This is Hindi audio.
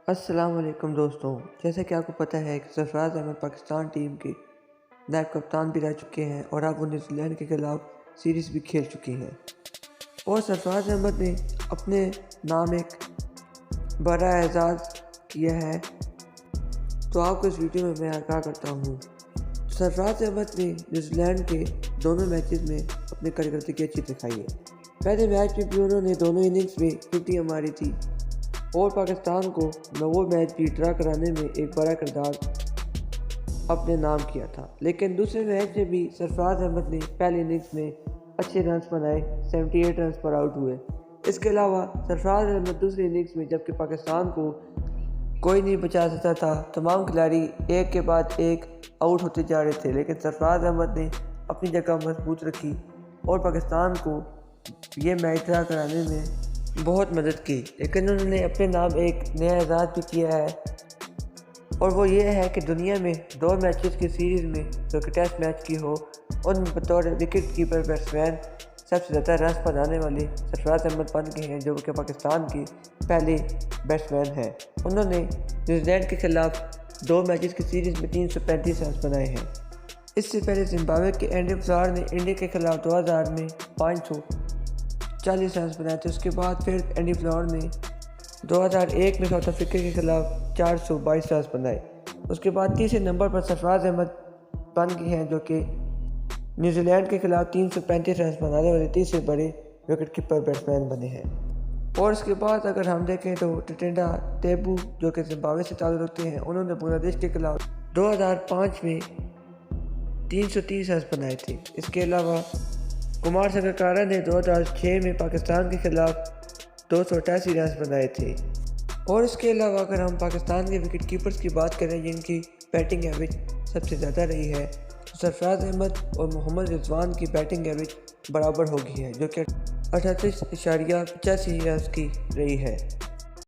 अस्सलाम वालेकुम दोस्तों। जैसा कि आपको पता है कि सरफराज अहमद पाकिस्तान टीम के नायब कप्तान भी रह चुके हैं और अब वो न्यूजीलैंड के खिलाफ सीरीज़ भी खेल चुके हैं और सरफराज अहमद ने अपने नाम एक बड़ा एजाज़ किया है। तो आपको इस वीडियो में मैं आगाह करता हूँ। सरफराज अहमद ने न्यूजीलैंड के दोनों मैचेस में अपनी कारकर्दगी अच्छी दिखाई है। पहले मैच में भी उन्होंने दोनों इनिंग्स में 50 मारी थी और पाकिस्तान को वो मैच भी ड्रा कराने में एक बड़ा किरदार अपने नाम किया था। लेकिन दूसरे मैच में भी सरफराज अहमद ने पहले इनिंग्स में अच्छे रन बनाए, 78 रन पर आउट हुए। इसके अलावा सरफराज अहमद दूसरी इनिंग्स में जबकि पाकिस्तान को कोई नहीं बचा सकता था, तमाम खिलाड़ी एक के बाद एक आउट होते जा रहे थे, लेकिन सरफराज अहमद ने अपनी जगह मजबूत रखी और पाकिस्तान को ये मैच ड्रा कराने में बहुत मदद की। लेकिन उन्होंने अपने नाम एक नया एजाज़ भी किया है और वो ये है कि दुनिया में 2 मैचेस की सीरीज़ में जो कि टेस्ट मैच की हो, उनमें बतौर विकेट कीपर बैट्समैन सबसे ज़्यादा रन बनाने वाले सरफराज अहमद बन गए हैं, जो कि पाकिस्तान के पहले बैट्समैन हैं। उन्होंने न्यूजीलैंड के खिलाफ 2 मैचेस की सीरीज़ में 335 रन बनाए हैं। इससे पहले जिम्बाब्वे के एंडी फ्लावर ने इंडिया के खिलाफ 2000 में 540 रन बनाए थे। उसके बाद फिर एंडी फ्लावर ने 2001 में साउथ अफ्रीका के खिलाफ 422 रन बनाए। उसके बाद तीसरे नंबर पर सरफराज अहमद बन गए हैं, जो कि न्यूजीलैंड के खिलाफ 335 रन बनाने वाले तीसरे बड़े विकेट कीपर बैट्समैन बने हैं। और उसके बाद अगर हम देखें तो टिटेंडा टेबू, जो कि जिम्बाब्वे से ताल्लुक़ रखते हैं, उन्होंने बांग्लादेश के खिलाफ 2005 में 330 रन बनाए थे। इसके अलावा कुमार संगकारा ने 2006 में पाकिस्तान के खिलाफ 288 रन बनाए थे। और इसके अलावा अगर हम पाकिस्तान के विकेट कीपर्स की बात करें जिनकी बैटिंग एवरेज सबसे ज़्यादा रही है, तो सरफराज अहमद और मोहम्मद रिजवान की बैटिंग एवरेज बराबर हो गई है, जो कि 38.85 रन की रही है।